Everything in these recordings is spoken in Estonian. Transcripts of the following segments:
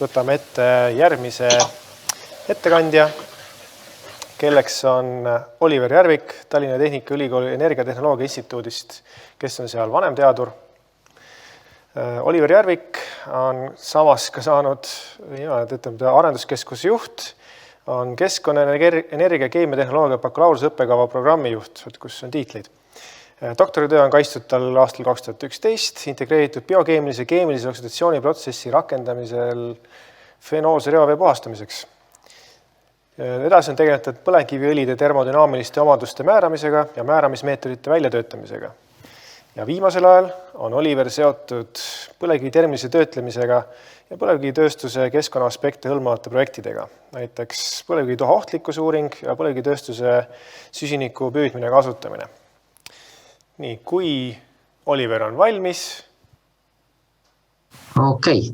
võtame ette järgmise ettekandja, kelleks on Oliver Järvik Tallinna Tehnikaülikooli Energiatehnoloogia Instituudist, kes on seal vanemteadur. Oliver Järvik on samas ka saanud arenduskeskuse juht, on Keskkonnaenergia keemiatehnoloogia bakalaureuse õppekava programmi juht, kus on tiitlid. Doktoritöö on kaitstud tal aastal 2011 integreeritud biokeemilise keemilise oksidatsiooniprotsessi rakendamisel fenoolse reovee puhastamiseks. Edasi on tegeletud põlevkiviõlide termodünaamiliste omaduste määramisega ja määramismeetodite väljatöötamisega. Ja viimasel ajal on Oliver seotud põlevkivi termilise töötlemisega ja põlevkivitööstuse keskkonna aspekte hõlmavate projektidega, näiteks põlevkivituha ohtlikkusuuring ja põlevkivitööstuse süsiniku püüdmine ja kasutamine. Nii, kui Oliver on valmis. Okei.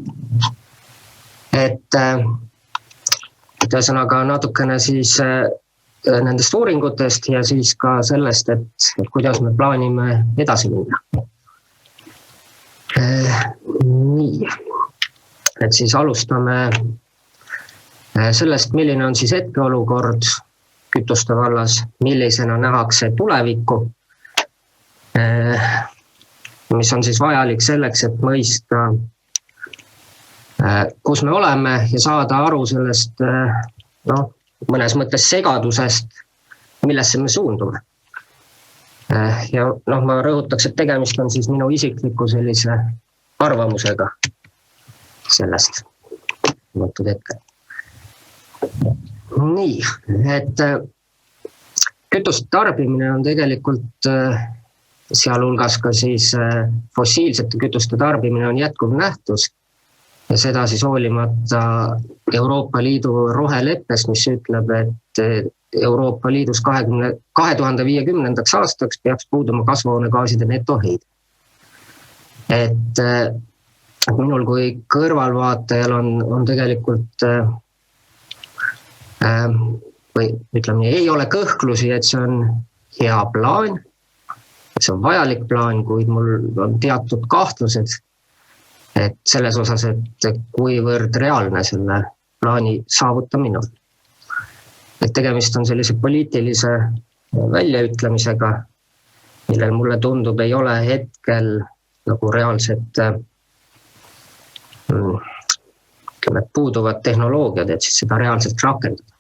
Ühesõnaga natukene siis nendest uuringutest ja siis ka sellest, et kuidas me plaanime edasi minna. Nii. Et siis alustame sellest, milline on siis hetkeolukord kütuste vallas, millisena nähakse tulevikku, mis on siis vajalik selleks, et mõista, kus me oleme ja saada aru sellest mõnes mõttes segadusest, millesse me suundume. Ja ma rõhutaks, et tegemist on siis minu isikliku sellise arvamusega sellest võtud hetkel. Nii, et kütuste tarbimine on tegelikult sealhulgas ka siis fossiilsete kütuste tarbimine on jätkuv nähtus ja seda siis hoolimata Euroopa Liidu roheleppest, mis ütleb, et Euroopa Liidus 2050. aastaks peaks puuduma kasvuhoonegaaside netoheide. Et minul kui kõrvalvaatajal on tegelikult või ütleme, ei ole kõhklusi, et see on hea plaan. See on vajalik plaan, kuid mul on teatud kahtlused, et selles osas, et kuivõrd reaalne selle plaani saavutamine on. Et tegemist on sellise poliitilise väljaütlemisega, millel mulle tundub ei ole hetkel nagu reaalset puuduvad tehnoloogiad, et siis seda reaalselt rakendada.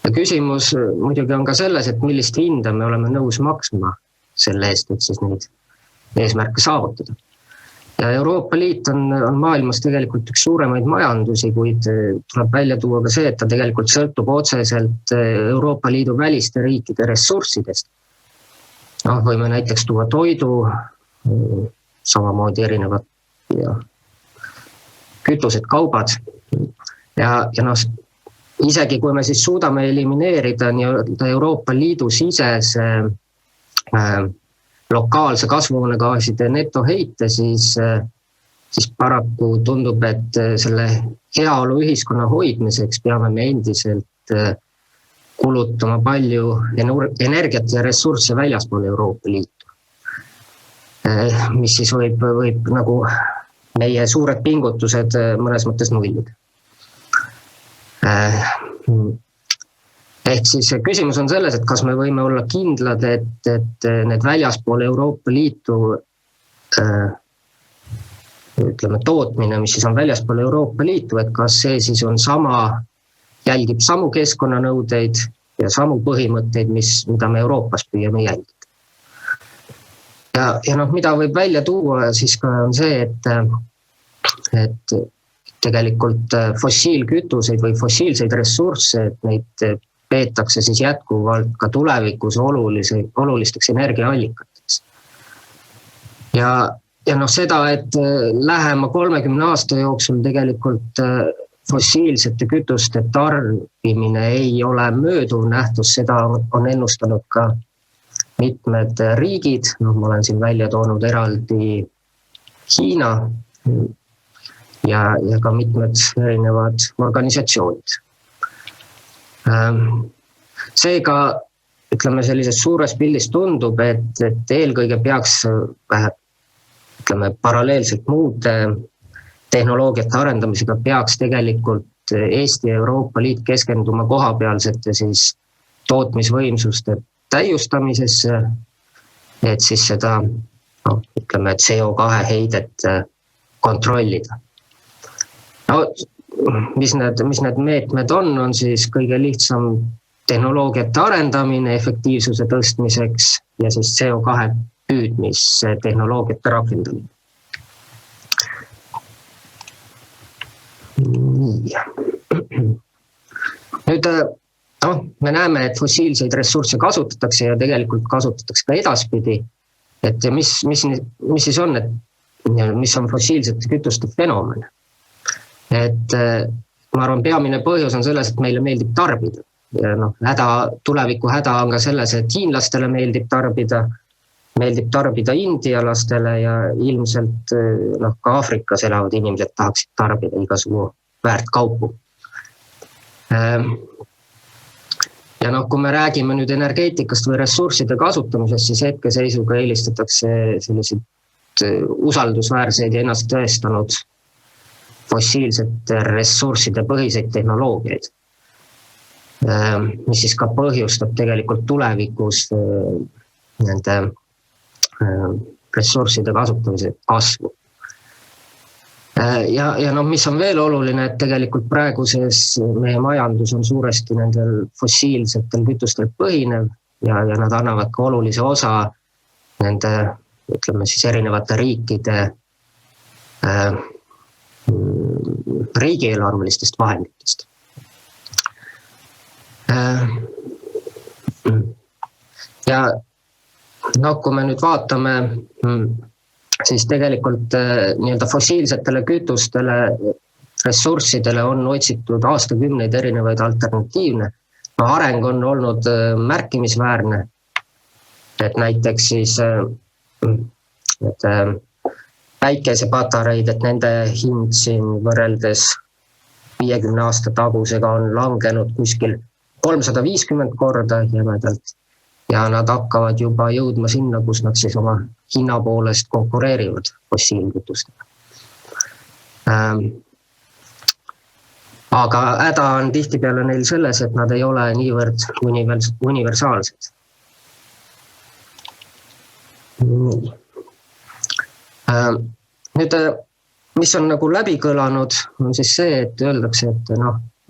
Ja küsimus muidugi on ka selles, et millist hinda me oleme nõus maksma selle eest, et siis neid eesmärke saavutada. Ja Euroopa Liit on maailmas tegelikult üks suuremaid majandusi, kuid tuleb välja tuua ka see, et ta tegelikult sõltub otseselt Euroopa Liidu väliste riikide ressurssidest. Võime näiteks tuua toidu, samamoodi erinevad kütused, kaubad ja isegi kui me siis suudame elimineerida Euroopa Liidu sisese lokaalse kasvuhoonegaaside netoheite, siis paraku tundub, et selle heaolu ühiskonna hoidmiseks peame me endiselt kulutama palju energiat ja ressursse väljaspool Euroopa Liitu. Mis siis võib nagu meie suured pingutused mõnes mõttes nullida. Ehk siis küsimus on selles, et kas me võime olla kindlad, et need väljaspool Euroopa Liitu tootmine, mis siis on väljaspool Euroopa Liitu, et kas see siis on jälgib samu keskkonnanõudeid ja samu põhimõtteid, mida me Euroopas püüame jälgida. Ja mida võib välja tuua siis ka on see, et tegelikult fossiilkütuseid või fossiilseid ressursse, et neid peetakse siis jätkuvalt ka tulevikus olulisteks energiaallikateks. Ja seda, et lähema 30 aasta jooksul tegelikult fossiilsete kütuste tarbimine ei ole mööduv nähtus, seda on ennustanud ka mitmed riigid, ma olen siin välja toonud eraldi Hiina ja ka mitmed erinevad organisatsioonid. Seega, ütleme sellises suures pildis tundub, et eelkõige peaks ütleme, paralleelselt muude tehnoloogiate arendamisega peaks tegelikult Eesti ja Euroopa Liit keskenduma kohapealsete siis tootmisvõimsuste täiustamisesse, et siis seda, ütleme, CO2 heidet kontrollida. No, mis need meetmed on siis kõige lihtsam tehnoloogiate arendamine efektiivsuse tõstmiseks ja siis CO2 püüdmistehnoloogiate rakendamine. Nüüd me näeme, et fossiilseid ressursse kasutatakse ja tegelikult kasutatakse ka edaspidi, et mis siis on, mis on fossiilsete kütuste fenomen. Et ma arvan, peamine põhjus on selles, et meile meeldib tarbida. Ja tuleviku häda on ka selles, et hiinlastele meeldib tarbida indialastele ja ilmselt ka Aafrikas elavad inimesed tahaksid tarbida igasugu väärtkaupu. Ja kui me räägime nüüd energeetikast või ressursside kasutamisest, siis hetkeseisuga eelistatakse selliseid usaldusväärseid ja ennast tõestanud fossiilsete ressursside põhiseid tehnoloogiaid, mis siis ka põhjustab tegelikult tulevikus nende ressursside kasutamise kasvu. Ja mis on veel oluline, et tegelikult praeguses meie majandus on suuresti nendel fossiilsetel kütustel põhinev ja nad annavad ka olulise osa nende, ütleme siis erinevate riikide riigieelarvelistest vahenditest. Ja kui me nüüd vaatame, siis tegelikult nii-öelda fossiilsetele kütustele, ressurssidele on otsitud aastakümneid erinevaid alternatiivne. Areng on olnud märkimisväärne, et näiteks siis päikesepatareid, et nende hind siin võrreldes 50 aasta tagusega on langenud kuskil 350 korda jämedalt. Ja nad hakkavad juba jõudma sinna, kus nad siis oma hinna poolest konkureerivad fossiilkütustega. Aga häda on tihtipeale neil selles, et nad ei ole niivõrd universaalsed. Nüüd, mis on nagu läbi kõlanud, on siis see, et öeldakse, et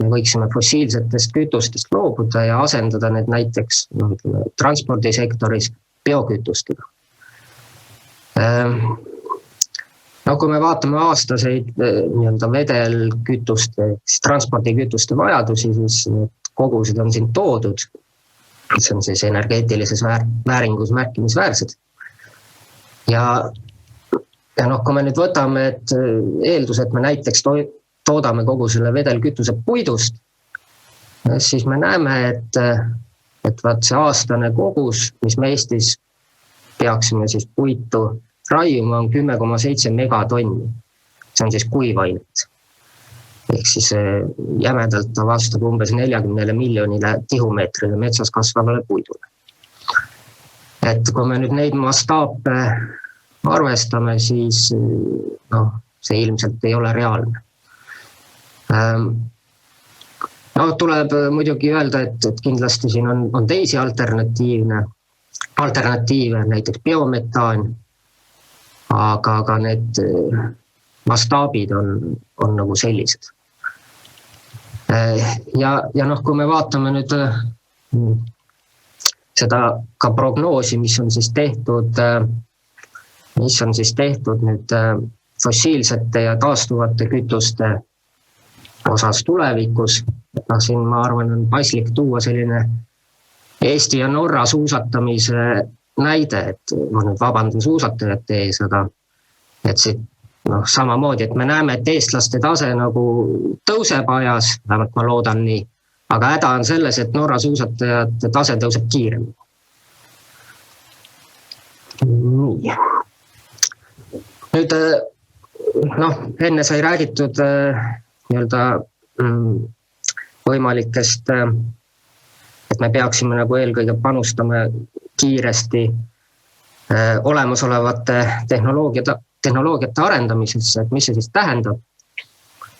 me võiksime fossiilsetest kütustest loobuda ja asendada need näiteks transpordisektoris biokütustega. Kui me vaatame aastaseid vedelkütuste, transpordikütuste vajadusi, siis need kogused on siin toodud. See on siis energeetilises vääringus märkimisväärsed. Ja kui me nüüd võtame, et eeldus, et me näiteks toodame kogu selle vedelkütuse puidust, siis me näeme, et see aastane kogus, mis me Eestis peaksime siis puitu raiuma, on 10,7 megatonni. See on siis kuivainet. Ehk siis jämedalt ta vastab umbes 40 miljonile tihumeetrile metsas kasvavale puidule. Et kui me nüüd neid mastaape arvestame, siis see ilmselt ei ole reaalne. Tuleb muidugi öelda, et kindlasti siin on teisi alternatiive, näiteks biometaan, aga need mastaabid on nagu sellised. Ja kui me vaatame nüüd seda ka prognoosi, mis on siis tehtud nüüd fossiilsete ja taastuvate kütuste osas tulevikus. Siin ma arvan, on paslik tuua selline Eesti ja Norra suusatamise näide, et ma nüüd vabandan suusatajate ees, aga et see samamoodi, et me näeme, et eestlaste tase nagu tõuseb ajas, vähemalt ma loodan nii, aga häda on selles, et Norra suusatajate tase tõuseb kiiremini. Nii. Nüüd, enne sai räägitud võimalikest, et me peaksime nagu eelkõige panustama kiiresti olemasolevate tehnoloogiate arendamisesse, et mis see siis tähendab.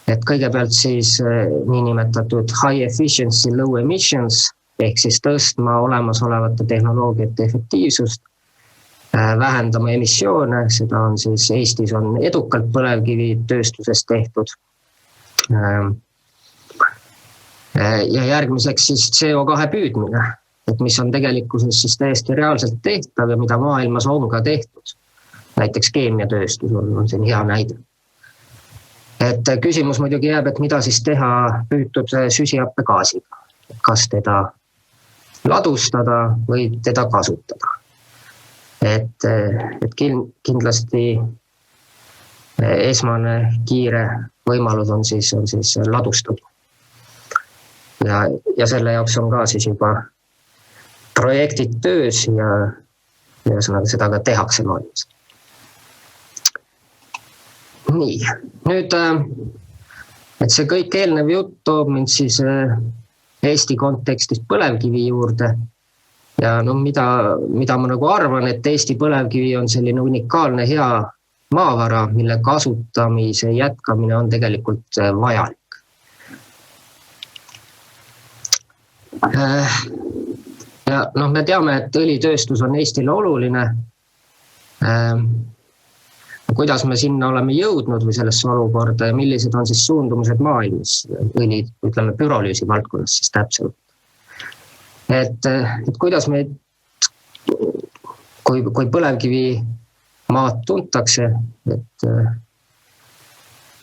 Et kõigepealt siis niinimetatud high efficiency, low emissions ehk siis tõstma olemasolevate tehnoloogiate efektiivsust, vähendama emissioone, seda on siis Eestis on edukalt põlevkivitööstuses tehtud. Ja järgmiseks siis CO2 püüdmine, et mis on tegelikkuses siis täiesti reaalselt tehtav ja mida maailmas on ka tehtud. Näiteks keemiatööstus on siin hea näide. Et küsimus muidugi jääb, et mida siis teha püütud süsihappegaasiga. Kas teda ladustada või teda kasutada. Et kindlasti esmane kiire võimalus on siis ladustada. Ja selle jaoks on ka siis juba projektid töös ja seda ka tehakse maailmas. Nii, nüüd, et see kõik eelnev jutt toob mind siis Eesti kontekstis põlevkivi juurde ja no mida ma nagu arvan, et Eesti põlevkivi on selline unikaalne hea maavara, mille kasutamise jätkamine on tegelikult vajalik. Ja noh, me teame, et õlitööstus on Eestile oluline. Kuidas me sinna oleme jõudnud või sellesse olukorda ja millised on siis suundumused maailmas õli, ütleme pürolüüsi valdkonnas siis täpselt. Et kuidas me, kui põlevkivi maad tuntakse,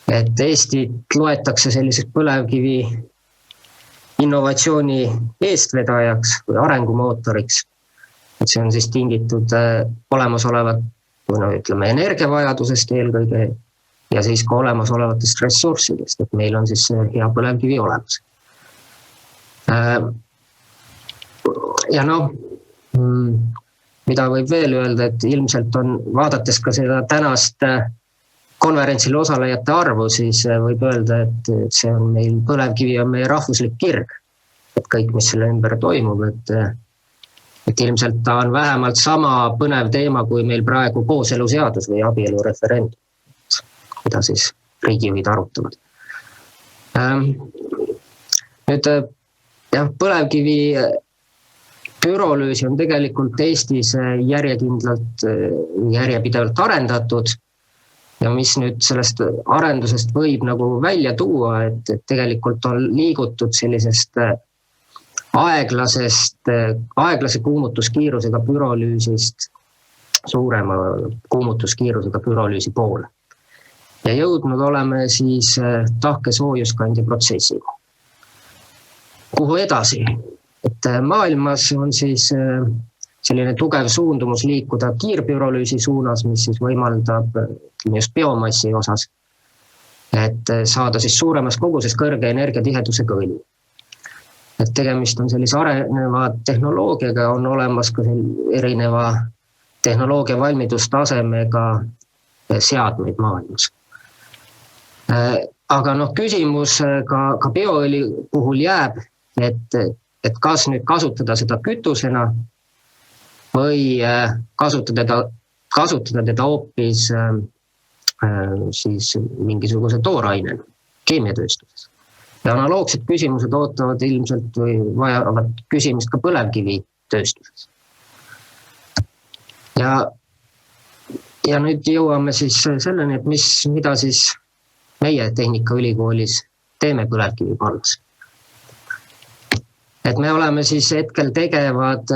et Eestit loetakse selliseks põlevkivi innovatsiooni eestvedajaks või arengumootoriks, et see on siis tingitud olemasolevat ütleme energiavajadusest eelkõige ja siis ka olemasolevatest ressurssidest, et meil on siis hea põlevkivi olemas. Ja noh, mida võib veel öelda, et ilmselt on, vaadates ka seda tänast konverentsil osalejate arvu, siis võib öelda, et see on meil, põlevkivi on meie rahvuslik kirg, et kõik, mis selle ümber toimub, et ilmselt ta on vähemalt sama põnev teema, kui meil praegu kooseluseadus või abielureferendum, mida siis riigijuhid arutavad. Nüüd jah, põlevkivi pürolüüsi on tegelikult Eestis järjepidevalt arendatud ja mis nüüd sellest arendusest võib nagu välja tuua, et tegelikult on liigutud sellisest aeglase kuumutuskiirusega pürolüüsist suurema kuumutuskiirusega pürolüüsi poole. Ja jõudnud oleme siis tahke soojuskandja protsessiga. Kuhu edasi? Et maailmas on siis selline tugev suundumus liikuda kiirpürolüüsi suunas, mis siis võimaldab just biomassi osas, et saada siis suuremas koguses kõrge energiatihedusega õli. Et tegemist on sellise areneva tehnoloogiaga, on olemas ka erineva tehnoloogia valmidustasemega seadmeid maailmas. Aga noh, küsimus ka bioõli puhul jääb, et kas nüüd kasutada seda kütusena või kasutada teda hoopis siis mingisuguse toorainena keemiatööstuses. Ja analoogsed küsimused ootavad ilmselt või vajavad küsimist ka põlevkivi tööstuses. Ja nüüd jõuame siis selleni, et mida siis meie Tehnikaülikoolis teeme põlevkivi vallas. Et me oleme siis hetkel tegevad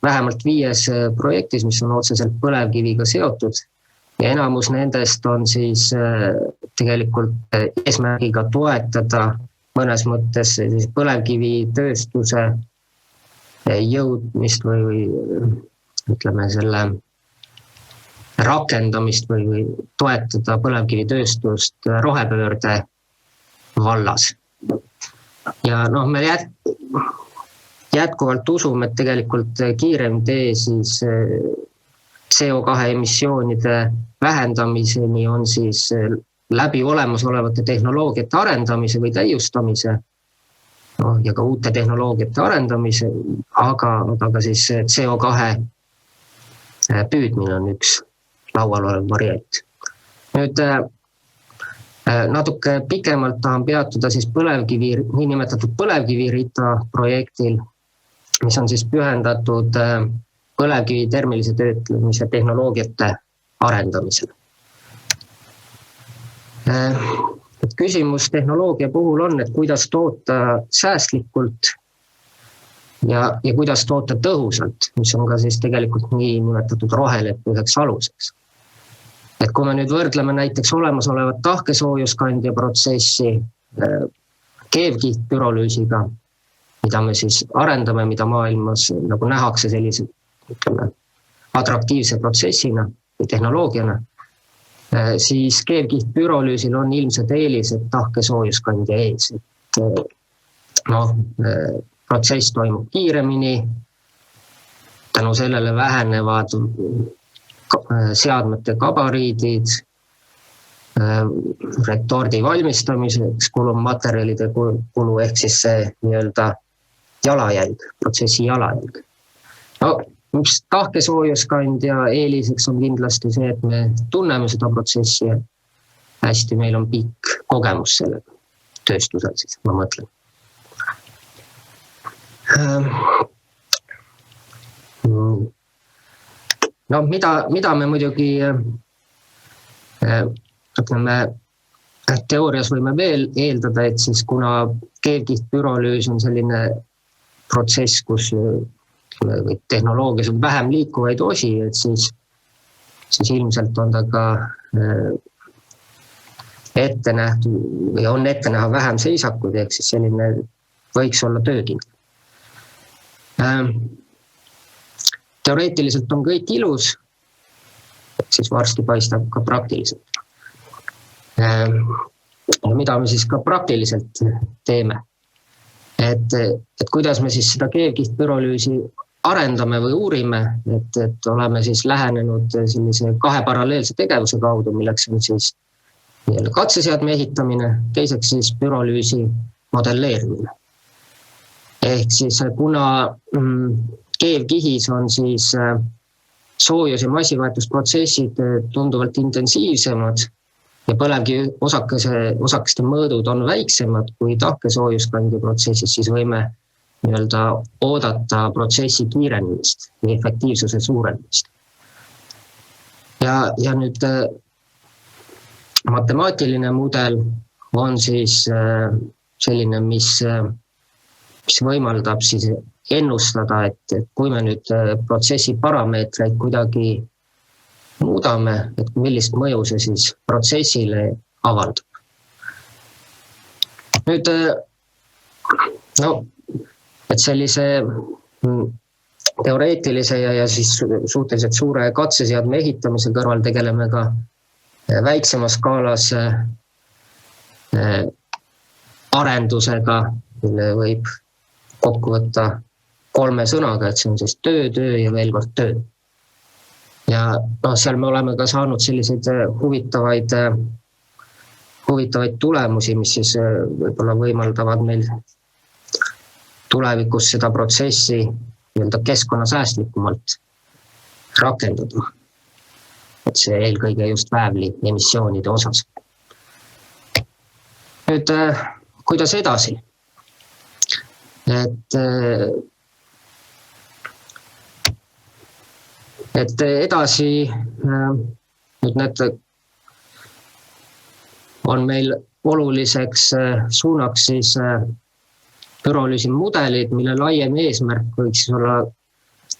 vähemalt 5 projektis, mis on otseselt põlevkiviga seotud ja enamus nendest on siis tegelikult eesmärgiga toetada mõnes mõttes põlevkivitööstuse jõudmist või ütleme selle rakendamist või toetada põlevkivitööstust rohepöörde vallas. Ja noh, me jätkuvalt usume, et tegelikult kiirem tee siis CO2 emissioonide vähendamiseni on siis läbi olemasolevate tehnoloogiate arendamise või täiustamise ja ka uute tehnoloogiate arendamise, aga siis CO2 püüdmine on üks laual olev variant. Nüüd natuke pikemalt tahan peatuda siis niinimetatud põlevkivirita projektil, mis on siis pühendatud põlevkivi termilise töötlemise tehnoloogiate arendamisele. Et küsimus tehnoloogia puhul on, et kuidas toota säästlikult ja kuidas toota tõhusalt, mis on ka siis tegelikult niinimetatud roheleppe üheks aluseks. Et kui me nüüd võrdleme näiteks olemasolevat tahkesoojuskandja protsessi keevkihtpürolüüsiga, mida me siis arendame, mida maailmas nagu nähakse sellise atraktiivse protsessina või tehnoloogiana, siis keevkihtpürolüüsil on ilmselt eelised tahkesoojuskandja ees. Protsess toimub kiiremini, tänu sellele vähenevad seadmete gabariidid, retordi valmistamiseks kulub materjalide kulu ehk siis see nii-öelda jalajälg, protsessi jalajälg. Üks tahkesoojuskandja eeliseks on kindlasti see, et me tunneme seda protsessi ja hästi, meil on pikk kogemus sellega, tööstusel siis, ma mõtlen. Mida me muidugi teoorias võime veel eeldada, et siis kuna keevkihtpürolüüs on selline protsess, kus tehnoloogias on vähem liikuvaid osi, et siis ilmselt on ta ka ette nähtud või on ette näha vähem seisakud, ehk siis selline võiks olla töökindel. Teoreetiliselt on kõik ilus, siis varsti paistab ka praktiliselt. Mida me siis ka praktiliselt teeme? Et kuidas me siis seda keevkihtpürolüüsi arendame või uurime, et oleme siis lähenenud sellise 2 paralleelse tegevuse kaudu, milleks on siis katseseadme ehitamine, teiseks siis pürolüüsi modelleerimine. Ehk siis kuna keevkihis on siis soojus- ja massivahetusprotsessid tunduvalt intensiivsemad ja põlevkivi osakeste mõõdud on väiksemad kui tahkesoojuskandja protsessis, siis võime oodata protsessi kiirenemist ja efektiivsuse suurenemist. Ja nüüd matemaatiline mudel on siis selline, mis võimaldab siis ennustada, et kui me nüüd protsessi parameetreid kuidagi muudame, et millist mõju see siis protsessile avaldab. Nüüd, et sellise teoreetilise ja siis suhteliselt suure katseseadme ehitamise kõrval tegeleme ka väiksemas skaalas arendusega, mille võib kokku võtta 3 sõnaga, et see on siis töö ja veel kord töö. Ja seal me oleme ka saanud selliseid huvitavaid tulemusi, mis siis võib-olla võimaldavad meil tulevikus seda protsessi keskkonnasäästlikumalt rakendada. Et see eelkõige just väävli emissioonide osas. Nüüd, kuidas edasi? Et edasi nüüd need on meil oluliseks suunaks siis pürolüüsi mudelid, mille laiem eesmärk võiks olla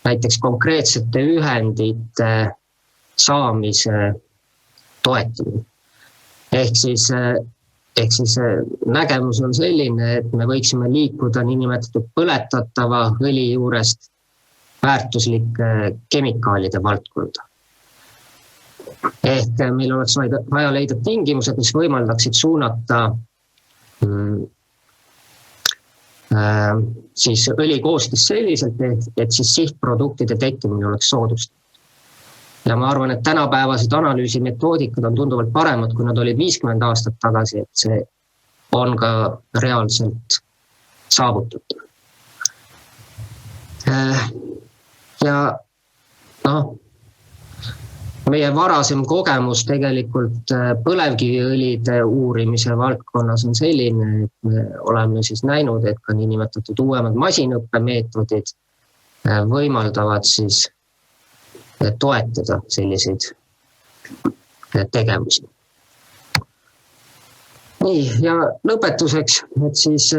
näiteks konkreetsete ühendite saamise toetamine. Ehk siis nägemus on selline, et me võiksime liikuda niinimetatud põletatava õli juurest väärtuslike kemikaalide valdkonda. Ehk meil oleks vaja leida tingimused, mis võimaldaksid suunata siis õli koostis selliselt, et siis sihtproduktide tekkimine oleks soodustatud. Ja ma arvan, et tänapäevased analüüsimetoodikad on tunduvalt paremad, kui nad olid 50 aastat tagasi, et see on ka reaalselt saavutatud. Ja meie varasem kogemus tegelikult põlevkiviõlide uurimise valdkonnas on selline, et me oleme siis näinud, et ka niinimetatud uuemad masinõppemeetodid võimaldavad siis toetada selliseid tegevusi. Nii, ja lõpetuseks, et siis,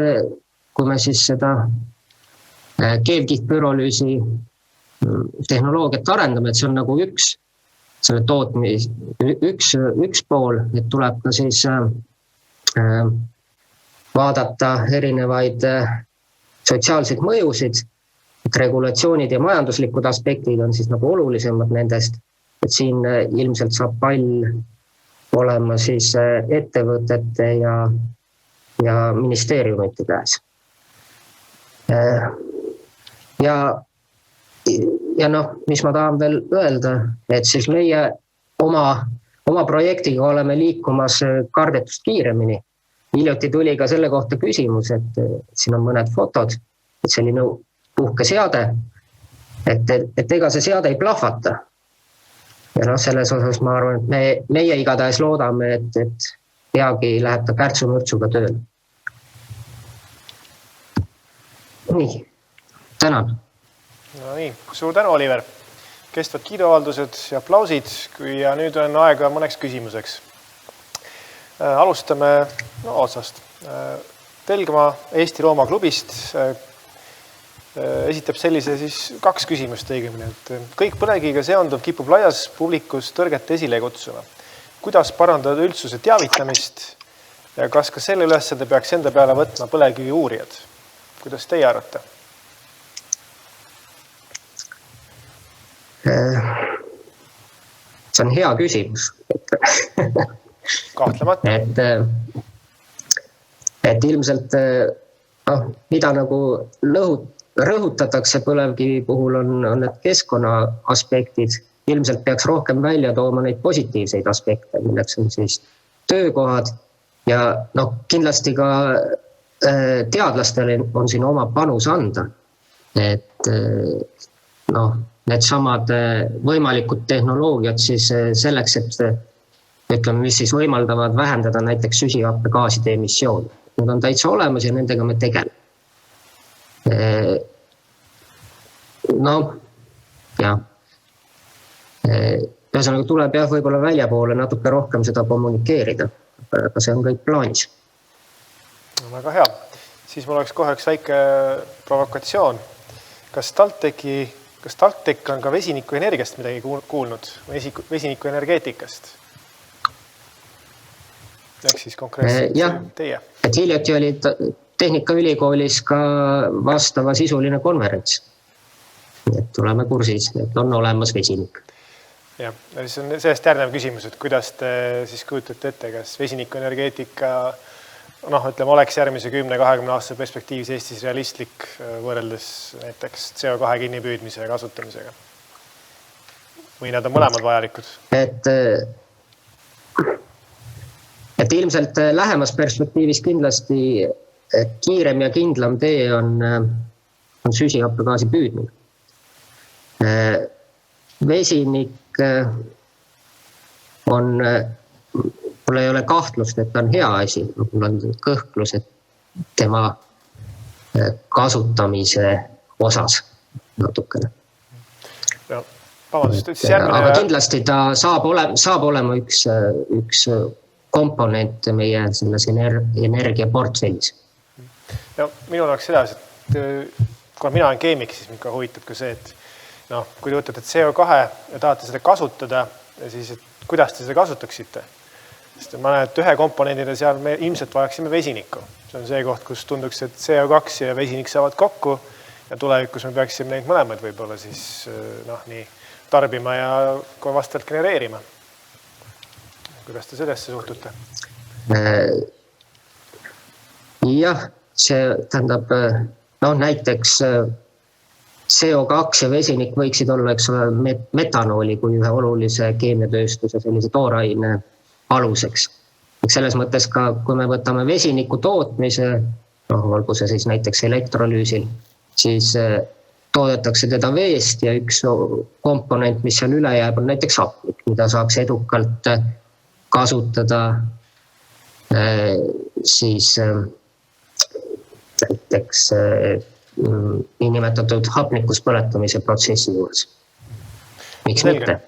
kui me siis seda keevkihtpürolüüsi tehnoloogiat arendame, et see on nagu üks selle tootmis, üks pool, et tuleb ka siis vaadata erinevaid sotsiaalseid mõjusid, et regulatsioonid ja majanduslikud aspektid on siis nagu olulisemad nendest, et siin ilmselt saab pall olema siis ettevõtete ja ministeeriumite käes. Ja noh, mis ma tahan veel öelda, et siis meie oma projektiga oleme liikumas kardetust kiiremini. Hiljuti tuli ka selle kohta küsimus, et siin on mõned fotod, et selline puhke seade, et ega see seade ei plahvata. Ja noh, selles osas ma arvan, et meie igatahes loodame, et peagi läheb ta kärtsumürtsuga tööle. Nii, tänan. No nii, suur tänu, Oliver. Kestvad kiiduavaldused ja aplausid ja nüüd on aega mõneks küsimuseks. Alustame otsast. Telgma Eesti Rooma klubist esitab sellise siis 2 küsimust õigemini. Kõik põlevkiviga seonduv kipub laias publikus tõrget esile kutsuma. Kuidas parandada üldsuse teavitamist ja kas ka selle ülesande peaks enda peale võtma põlevkivi uurijad? Kuidas teie arvate? See on hea küsimus. Kahtlemata. Et ilmselt, mida nagu rõhutatakse põlevkivi puhul on need keskkonna aspektid. Ilmselt peaks rohkem välja tooma neid positiivseid aspekte, milleks on siis töökohad ja kindlasti ka teadlastel on siin oma panus anda. Et need samad võimalikud tehnoloogiad siis selleks, et ütleme, mis siis võimaldavad vähendada näiteks süsihappegaaside emissiooni. Need on täitsa olemas ja nendega me tegeleme. Ühesõnaga tuleb võib-olla väljapoole natuke rohkem seda kommunikeerida, aga see on kõik plaanis. Väga hea. Siis mul oleks kohe üks väike provokatsioon. Kas TalTech on ka vesinikuenergiast midagi kuulnud? Vesinikuenergeetikast? Ehk siis konkreetselt teie? Et hiljuti oli Tehnikaülikoolis ka vastava sisuline konverents. Et tuleme kursis, et on olemas vesinik. Ja, siis on sellest järgnev küsimus, et kuidas te siis kujutate ette, kas vesinikuenergeetika oleks järgmise 10-20 aasta perspektiivis Eestis realistlik võrreldes näiteks CO2 kinnipüüdmise ja kasutamisega? Või nad on mõlemad vajalikud? Et ilmselt lähemas perspektiivis kindlasti kiirem ja kindlam tee on süsihappegaasi püüdmine. Vesinik on... Mul ei ole kahtlust, et ta on hea asi. Mul on kõhklus, et tema kasutamise osas natukene. Aga kindlasti ta saab olema üks komponent meie selles energiaportfellis. Ja minul oleks sedasi, et kuna mina olen keemik, siis mind ka huvitab ka see, et kui te võtate CO2 ja tahate seda kasutada, siis kuidas te seda kasutaksite? Sest ma näen, et ühe komponendina seal me ilmselt vajaksime vesinikku. See on see koht, kus tunduks, et CO2 ja vesinik saavad kokku ja tulevikus me peaksime neid mõlemad võib-olla siis nii tarbima ja vastavalt genereerima. Kuidas te sellesse suhtute? Jah, see tähendab, näiteks CO2 ja vesinik võiksid olla metanooli kui ühe olulise keemiatööstuse sellise tooraine aluseks. Selles mõttes ka, kui me võtame vesiniku tootmise, olgu see siis näiteks elektrolüüsil, siis toodetakse teda veest ja üks komponent, mis seal üle jääb, on näiteks hapnik, mida saaks edukalt kasutada siis näiteks niinimetatud hapnikus põletamise protsessi juures. Miks mitte?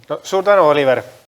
No, suur tänu, Oliver!